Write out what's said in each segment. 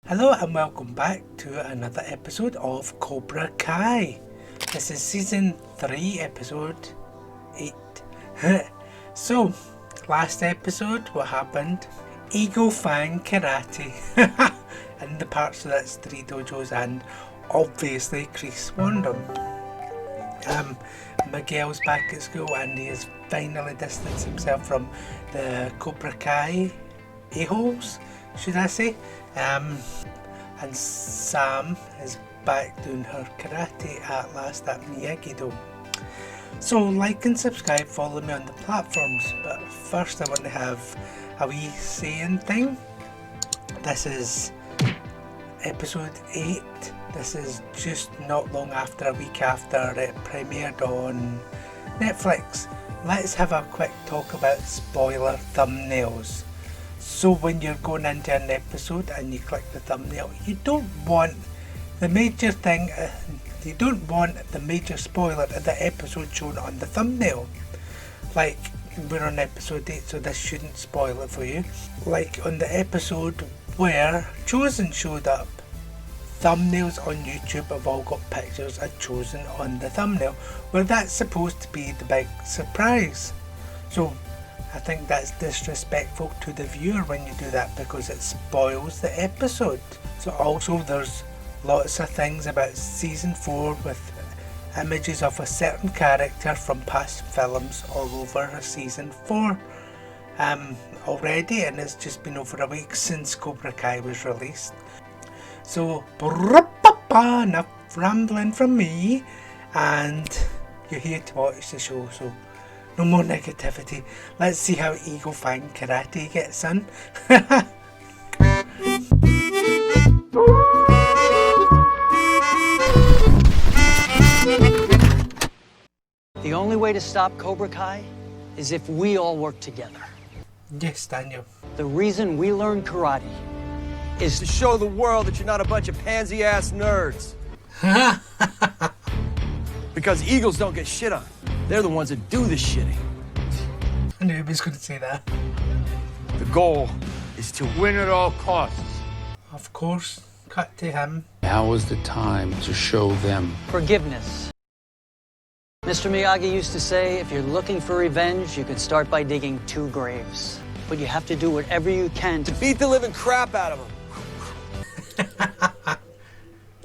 Hello and welcome back to another episode of Cobra Kai. This is season 3, episode 8. So, last episode, what happened? Eagle Fang Karate in the parts of that's 3 dojos and obviously Chris Wondon. Miguel's back at school and he has finally distanced himself from the Cobra Kai a-holes, should I say. And Sam is back doing her karate at last at Miyagi-Do. So like and subscribe, follow me on the platforms, but first I want to have a wee saying thing. This is episode 8. This is just not long after, a week after it premiered on Netflix. Let's have a quick talk about spoiler thumbnails. So when you're going into an episode and you click the thumbnail, you don't want the major thing, you don't want the major spoiler of the episode shown on the thumbnail. Like, we're on episode 8, so this shouldn't spoil it for you. Like on the episode where Chosen showed up, thumbnails on YouTube have all got pictures of Chosen on the thumbnail, where that's supposed to be the big surprise. So I think that's disrespectful to the viewer when you do that, because it spoils the episode. So also there's lots of things about season 4 with images of a certain character from past films all over season 4 already, and it's just been over a week since Cobra Kai was released. So enough rambling from me, and you're here to watch the show, so no more negativity. Let's see how Eagle Fang Karate gets on. The only way to stop Cobra Kai is if we all work together. Yes, Daniel. The reason we learn karate is to show the world that you're not a bunch of pansy-ass nerds. Because eagles don't get shit on. They're the ones that do the shitting. I knew he was going to say that. The goal is to win at all costs. Of course, cut to him. Now is the time to show them forgiveness. Mr. Miyagi used to say, if you're looking for revenge, you could start by digging 2 graves. But you have to do whatever you can to beat the living crap out of them.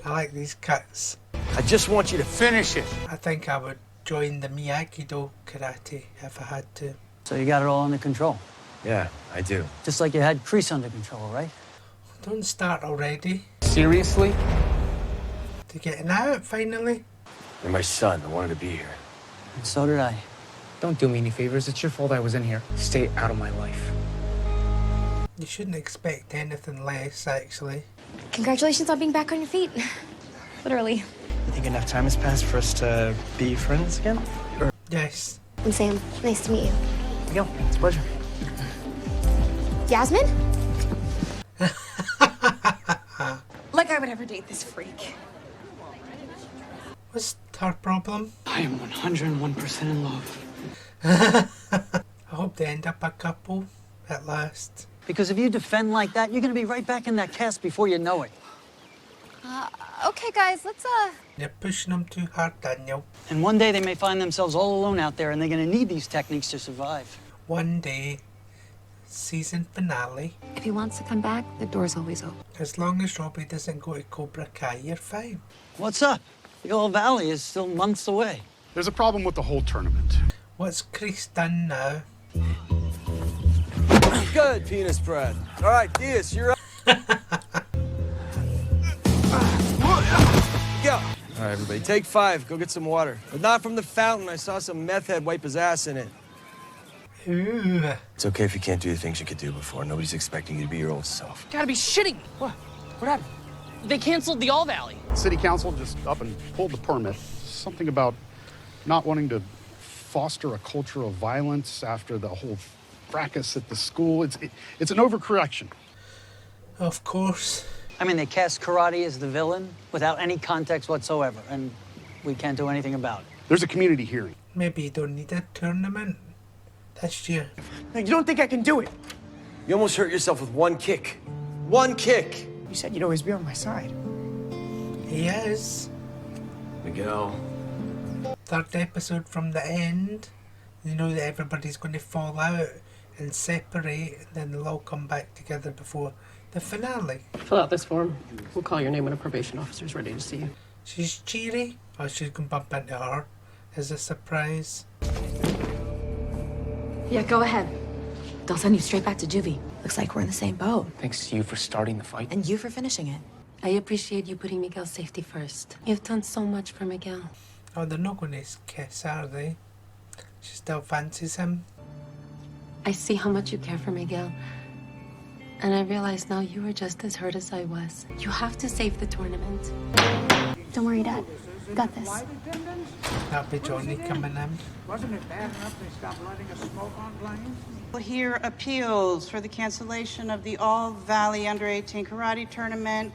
I like these cuts. I just want you to finish it. I think I would join the Miyagi-Do karate if I had to. So you got it all under control? Yeah, I do. Just like you had Kreese under control, right? Don't start already. seriously. To getting out finally. You're my son. I wanted to be here. And so did I. Don't do me any favors. It's your fault I was in here. Stay out of my life. You shouldn't expect anything less, actually. Congratulations on being back on your feet. Literally. You think enough time has passed for us to be friends again? Or... Yes. I'm Sam. Nice to meet you. Miguel, it's a pleasure. Yasmin? Like I would ever date this freak. What's her problem? I am 101% in love. I hope they end up a couple at last. Because if you defend like that, you're gonna be right back in that cast before you know it. Okay guys, let's You're pushing them too hard, Daniel. And one day they may find themselves all alone out there and they're gonna need these techniques to survive. One day, season finale. If he wants to come back, the door's always open. As long as Robbie doesn't go to Cobra Kai, you're fine. What's up? The old valley is still months away. There's a problem with the whole tournament. What's Chris done now? Good, penis bread. All right, Diaz, you're up. Go. All right, everybody, take 5. Go get some water. But not from the fountain. I saw some meth head wipe his ass in it. Ooh. It's okay if you can't do the things you could do before. Nobody's expecting you to be your old self. Gotta be shitting me. What? What happened? They canceled the All Valley. City Council just up and pulled the permit. Something about not wanting to foster a culture of violence after the whole fracas at the school. It's an overcorrection. Of course. I mean, they cast karate as the villain without any context whatsoever, and we can't do anything about it. There's a community hearing. Maybe you don't need a tournament this year. You don't think I can do it? You almost hurt yourself with one kick. One kick. You said you'd always be on my side. He is. Miguel. Third episode from the end. You know that everybody's going to fall out and separate, and then they'll all come back together before the finale. Fill out this form. We'll call your name when a probation officer's ready to see you. She's cheery. Or she's going to bump into her as a surprise. Yeah, go ahead. They'll send you straight back to juvie. Looks like we're in the same boat. Thanks to you for starting the fight. And you for finishing it. I appreciate you putting Miguel's safety first. You've done so much for Miguel. Oh, they're not going to kiss, are they? She still fancies him. I see how much you care for Miguel. And I realize now you are just as hurt as I was. You have to save the tournament. Don't worry, Dad. Got this. That'll be Johnny coming in. Wasn't it bad enough they stopped letting us smoke on planes? We'll hear appeals for the cancellation of the All Valley Under-18 Karate Tournament.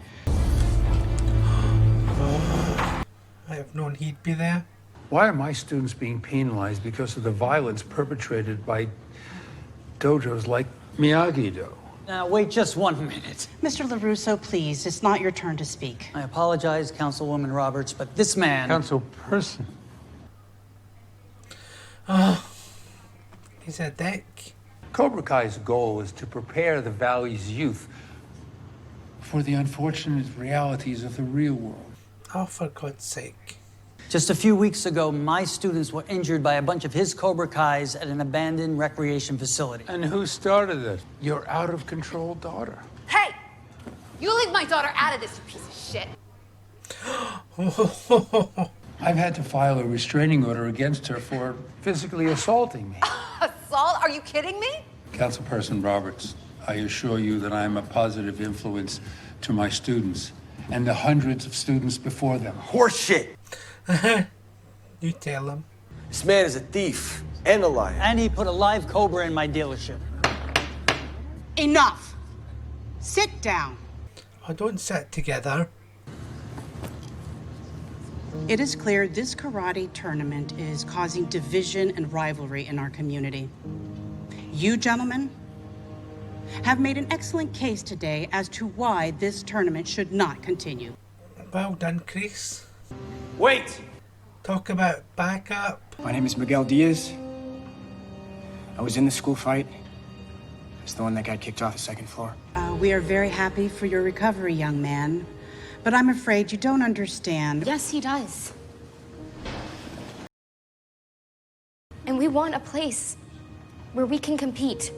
I have known he'd be there. Why are my students being penalized because of the violence perpetrated by dojos like Miyagi-Do? Now, wait just 1 minute. Mr. LaRusso, please, it's not your turn to speak. I apologize, Councilwoman Roberts, but this man... Councilperson. Oh, he's a dick. Cobra Kai's goal is to prepare the Valley's youth for the unfortunate realities of the real world. Oh, for God's sake. Just a few weeks ago, my students were injured by a bunch of his Cobra Kais at an abandoned recreation facility. And who started it? Your out-of-control daughter. Hey! You leave my daughter out of this, you piece of shit. I've had to file a restraining order against her for physically assaulting me. Assault? Are you kidding me? Councilperson Roberts, I assure you that I'm a positive influence to my students and the hundreds of students before them. Horseshit! You tell him. This man is a thief and a liar. And he put a live cobra in my dealership. Enough. Sit down. Oh, don't sit together. It is clear this karate tournament is causing division and rivalry in our community. You gentlemen have made an excellent case today as to why this tournament should not continue. Well done, Chris. Wait! Talk about backup. My name is Miguel Diaz. I was in the school fight. I was the one that got kicked off the second floor. We are very happy for your recovery, young man. But I'm afraid you don't understand. Yes, he does. And we want a place where we can compete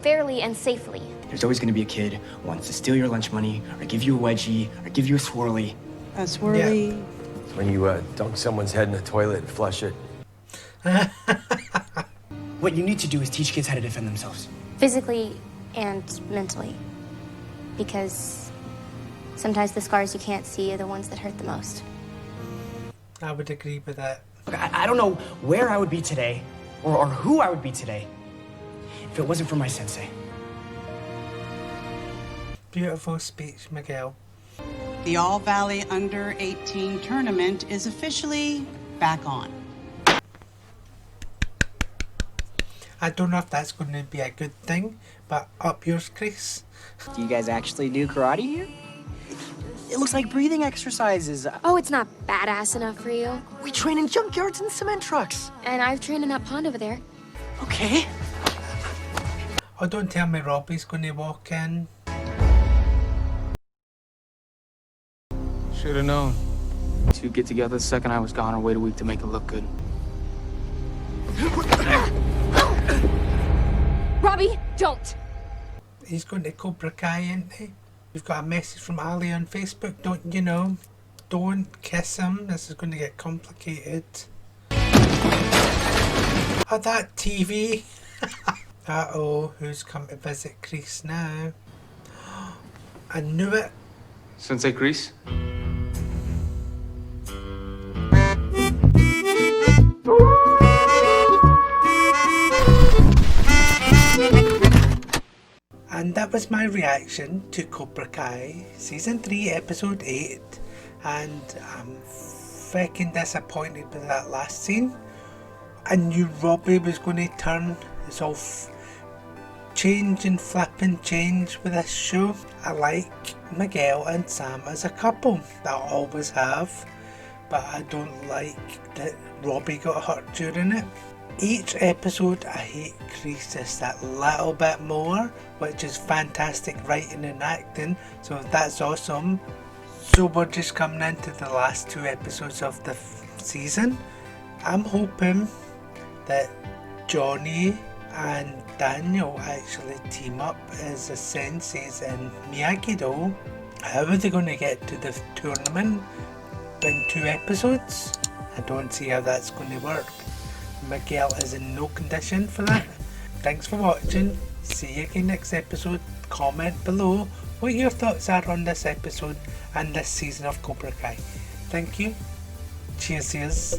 fairly and safely. There's always going to be a kid who wants to steal your lunch money, or give you a wedgie, or give you a swirly. A swirly? Yeah. When you dunk someone's head in the toilet and flush it. What you need to do is teach kids how to defend themselves. Physically and mentally. Because sometimes the scars you can't see are the ones that hurt the most. I would agree with that. Look, I don't know where I would be today, or who I would be today, if it wasn't for my sensei. Beautiful speech, Miguel. The All Valley Under-18 tournament is officially back on. I don't know if that's going to be a good thing, but up yours, Chris. Do you guys actually do karate here? It looks like breathing exercises. Oh, it's not badass enough for you. We train in junkyards and cement trucks. And I've trained in that pond over there. Okay. Oh, don't tell me Robbie's going to walk in. Should have known. To get together the second I was gone or wait a week to make it look good. Robbie, don't! He's going to Cobra Kai, isn't he? We've got a message from Ali on Facebook, don't you know? Don't kiss him, this is going to get complicated. Oh, that TV! Uh-oh, who's come to visit Chris now? I knew it! Sensei Chris? And that was my reaction to Cobra Kai Season 3 Episode 8, and I'm fucking disappointed with that last scene. I knew Robbie was going to turn this whole change and flip and change with this show. I like Miguel and Sam as a couple, that I always have, but I don't like that Robbie got hurt during it. Each episode I hate Chris just that little bit more, which is fantastic writing and acting, so that's awesome. So we're just coming into the last 2 episodes of the season. I'm hoping that Johnny and Daniel actually team up as the senseis in Miyagi-Do. How are they going to get to the tournament in 2 episodes? I don't see how that's going to work. Miguel is in no condition for that. Thanks for watching. See you again next episode. Comment below what your thoughts are on this episode and this season of Cobra Kai. Thank you. Cheers.